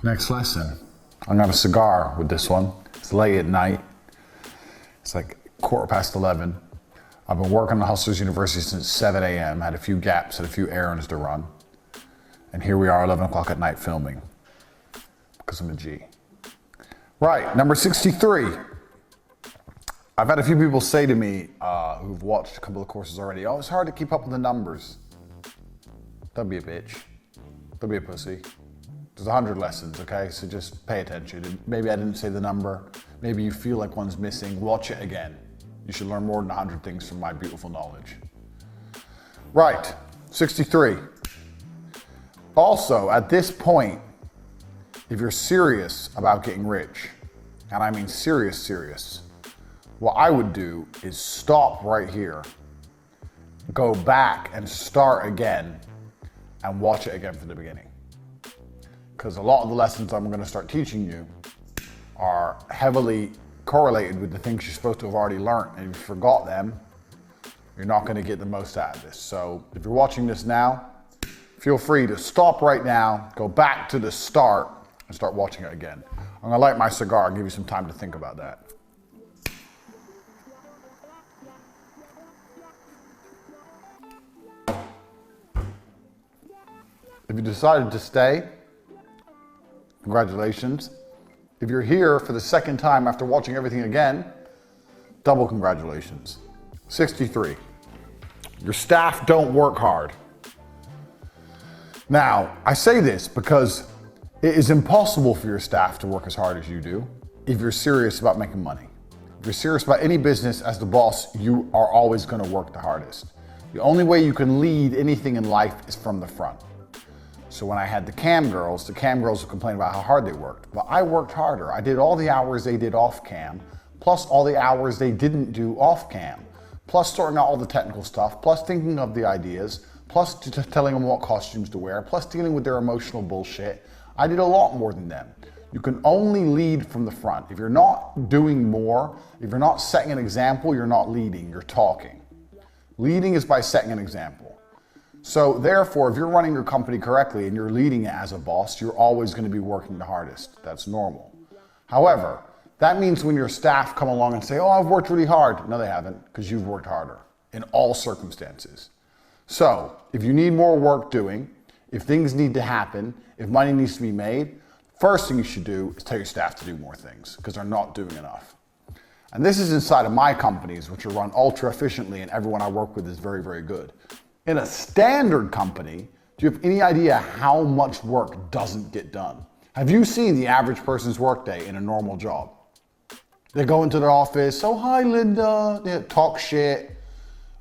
Next lesson. I'm gonna have a cigar with this one. It's late at night. It's like 11:15. I've been working at Hustlers University since 7 a.m. Had a few gaps, had a few errands to run. And here we are 11 o'clock at night filming. Because I'm a G. Right, number 63. I've had a few people say to me who've watched a couple of courses already, oh, it's hard to keep up with the numbers. Don't be a bitch. Don't be a pussy. There's 100 lessons, okay? So just pay attention. Maybe I didn't say the number. Maybe you feel like one's missing. Watch it again. You should learn more than 100 things from my beautiful knowledge. Right, 63. Also, at this point, if you're serious about getting rich, and I mean serious, what I would do is stop right here, go back and start again, and watch it again from the beginning. Because a lot of the lessons I'm going to start teaching you are heavily correlated with the things you're supposed to have already learned. And if you forgot them, you're not going to get the most out of this. So if you're watching this now, feel free to stop right now, go back to the start, and start watching it again. I'm going to light my cigar and give you some time to think about that. If you decided to stay, congratulations. If you're here for the second time after watching everything again, double congratulations. 63. Your staff don't work hard. Now, I say this because it is impossible for your staff to work as hard as you do if you're serious about making money. If you're serious about any business as the boss, you are always going to work the hardest. The only way you can lead anything in life is from the front. So when I had the cam girls would complain about how hard they worked. But I worked harder. I did all the hours they did off cam, plus all the hours they didn't do off cam, plus sorting out all the technical stuff, plus thinking of the ideas, plus telling them what costumes to wear, plus dealing with their emotional bullshit. I did a lot more than them. You can only lead from the front. If you're not doing more, if you're not setting an example, you're not leading, you're talking. Leading is by setting an example. So therefore, if you're running your company correctly and you're leading it as a boss, you're always going to be working the hardest. That's normal. However, that means when your staff come along and say, oh, I've worked really hard. No, they haven't, because you've worked harder in all circumstances. So if you need more work doing, if things need to happen, if money needs to be made, first thing you should do is tell your staff to do more things because they're not doing enough. And this is inside of my companies, which are run ultra efficiently, and everyone I work with is very, very good. In a standard company, do you have any idea how much work doesn't get done? Have you seen the average person's workday in a normal job? They go into their office, oh, hi, Linda, they talk shit.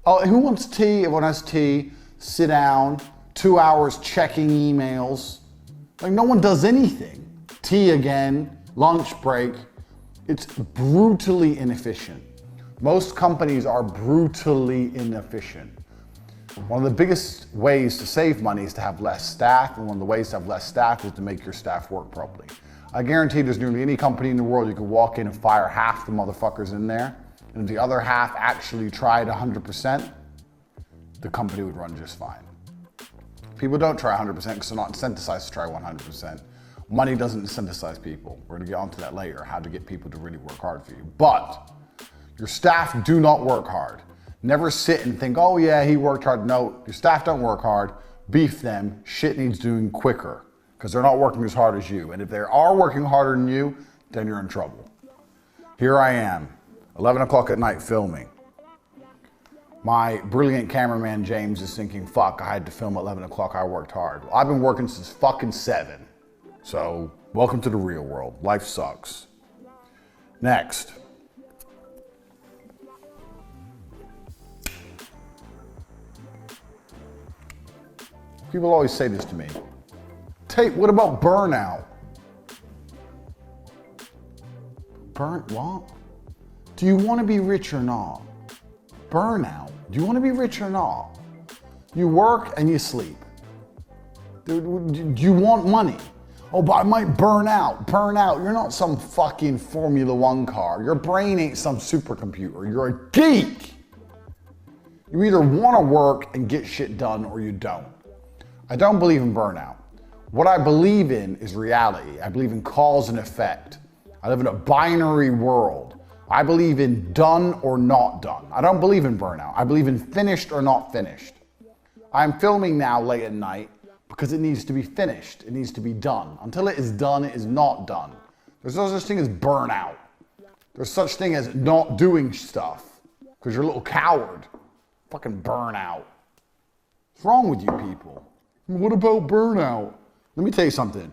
Oh, who wants tea? Everyone has tea. Sit down, 2 hours checking emails. Like no one does anything. Tea again, lunch break. It's brutally inefficient. Most companies are brutally inefficient. One of the biggest ways to save money is to have less staff, and one of the ways to have less staff is to make your staff work properly. I guarantee there's nearly any company in the world you could walk in and fire half the motherfuckers in there, and if the other half actually tried 100%, the company would run just fine. People don't try 100% because they're not incentivized to try 100%. Money doesn't incentivize people. We're gonna get onto that later, how to get people to really work hard for you. But your staff do not work hard. Never sit and think, oh yeah, he worked hard. No, your staff don't work hard. Beef them. Shit needs doing quicker because they're not working as hard as you. And if they are working harder than you, then you're in trouble. Here I am, 11 o'clock at night filming. My brilliant cameraman James is thinking, fuck, I had to film at 11 o'clock, I worked hard. Well, I've been working since fucking 7. So welcome to the real world. Life sucks. Next. People always say this to me. Tate, what about burnout? Burnt what? Do you want to be rich or not? Burnout. Do you want to be rich or not? You work and you sleep. Do you want money? Oh, but I might burn out. Burn out. You're not some fucking Formula One car. Your brain ain't some supercomputer. You're a geek. You either want to work and get shit done or you don't. I don't believe in burnout. What I believe in is reality. I believe in cause and effect. I live in a binary world. I believe in done or not done. I don't believe in burnout. I believe in finished or not finished. I'm filming now late at night because it needs to be finished. It needs to be done. Until it is done, it is not done. There's no such thing as burnout. There's such thing as not doing stuff because you're a little coward. Fucking burnout. What's wrong with you people? What about burnout? Let me tell you something.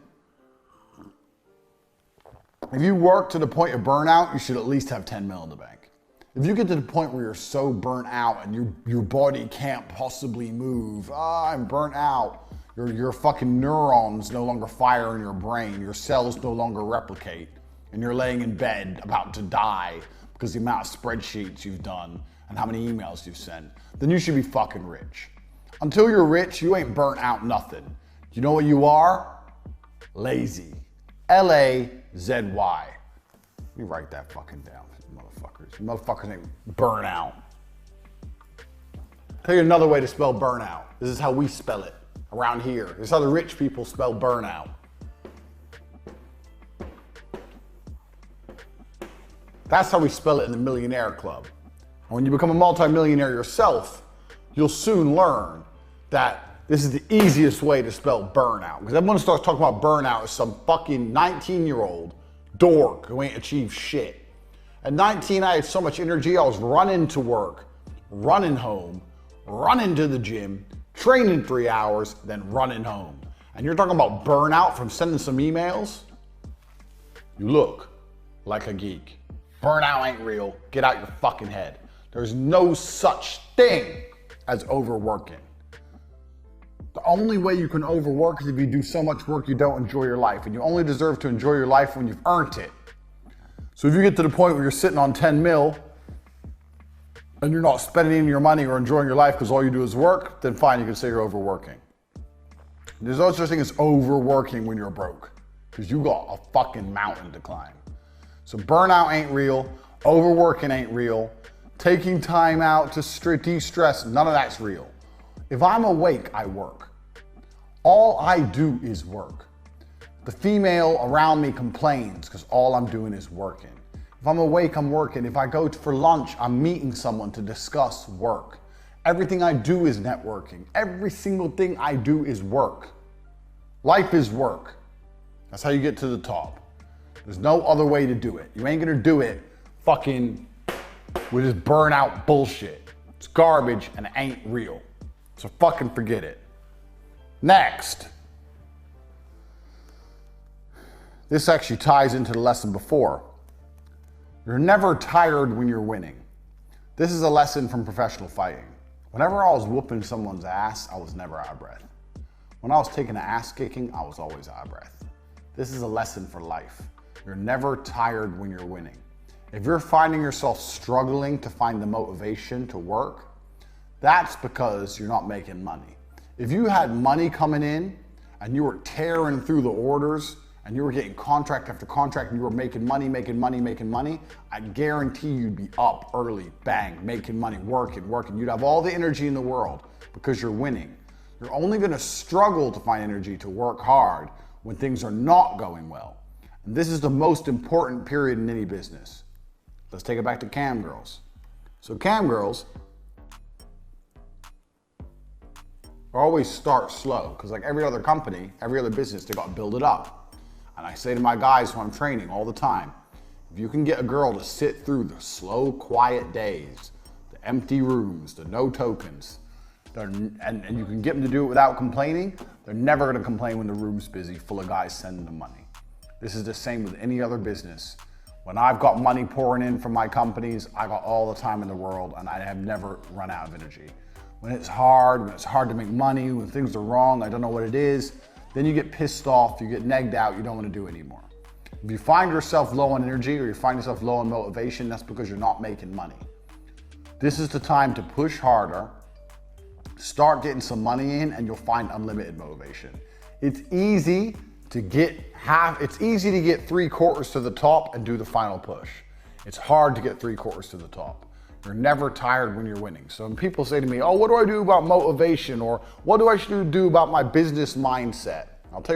If you work to the point of burnout, you should at least have 10 mil in the bank. If you get to the point where you're so burnt out and your body can't possibly move, I'm burnt out. Your fucking neurons no longer fire in your brain. Your cells no longer replicate. And you're laying in bed about to die because the amount of spreadsheets you've done and how many emails you've sent, then you should be fucking rich. Until you're rich, you ain't burnt out nothing. You know what you are? Lazy. L-A-Z-Y. Let me write that fucking down, you motherfuckers. You motherfuckers ain't burnt out. Tell you another way to spell burnout. This is how we spell it around here. This is how the rich people spell burnout. That's how we spell it in the Millionaire Club. And when you become a multimillionaire yourself, you'll soon learn that this is the easiest way to spell burnout. Because everyone starts talking about burnout as some fucking 19-year-old dork who ain't achieved shit. At 19, I had so much energy, I was running to work, running home, running to the gym, training 3 hours, then running home. And you're talking about burnout from sending some emails? You look like a geek. Burnout ain't real. Get out your fucking head. There's no such thing as overworking. The only way you can overwork is if you do so much work you don't enjoy your life. And you only deserve to enjoy your life when you've earned it. So if you get to the point where you're sitting on 10 mil and you're not spending any of your money or enjoying your life because all you do is work, then fine, you can say you're overworking. There's no such thing as overworking when you're broke because you got a fucking mountain to climb. So burnout ain't real, overworking ain't real, taking time out to de-stress, none of that's real. If I'm awake, I work. All I do is work. The female around me complains because all I'm doing is working. If I'm awake, I'm working. If I go for lunch, I'm meeting someone to discuss work. Everything I do is networking. Every single thing I do is work. Life is work. That's how you get to the top. There's no other way to do it. You ain't gonna do it fucking with this burnout bullshit. It's garbage and it ain't real. So fucking forget it. Next. This actually ties into the lesson before. You're never tired when you're winning. This is a lesson from professional fighting. Whenever I was whooping someone's ass, I was never out of breath. When I was taking an ass kicking, I was always out of breath. This is a lesson for life. You're never tired when you're winning. If you're finding yourself struggling to find the motivation to work, that's because you're not making money. If you had money coming in and you were tearing through the orders and you were getting contract after contract and you were making money, I guarantee you'd be up early, bang, making money, working. You'd have all the energy in the world because you're winning. You're only gonna struggle to find energy to work hard when things are not going well. And this is the most important period in any business. Let's take it back to cam girls. So cam girls always start slow because like every other company, every other business, they got to build it up. And I say to my guys who I'm training all the time, if you can get a girl to sit through the slow, quiet days, the empty rooms, the no tokens, and you can get them to do it without complaining, they're never going to complain when the room's busy, full of guys sending them money. This is the same with any other business. When I've got money pouring in from my companies, I got all the time in the world and I have never run out of energy. When it's hard to make money, when things are wrong, I don't know what it is, then you get pissed off, you get negged out, you don't want to do it anymore. If you find yourself low on energy or you find yourself low on motivation, that's because you're not making money. This is the time to push harder, start getting some money in, and you'll find unlimited motivation. It's easy to get 3/4 to the top and do the final push. It's hard to get 3/4 to the top. You're never tired when you're winning. So when people say to me, oh, what do I do about motivation? Or what do I should do about my business mindset?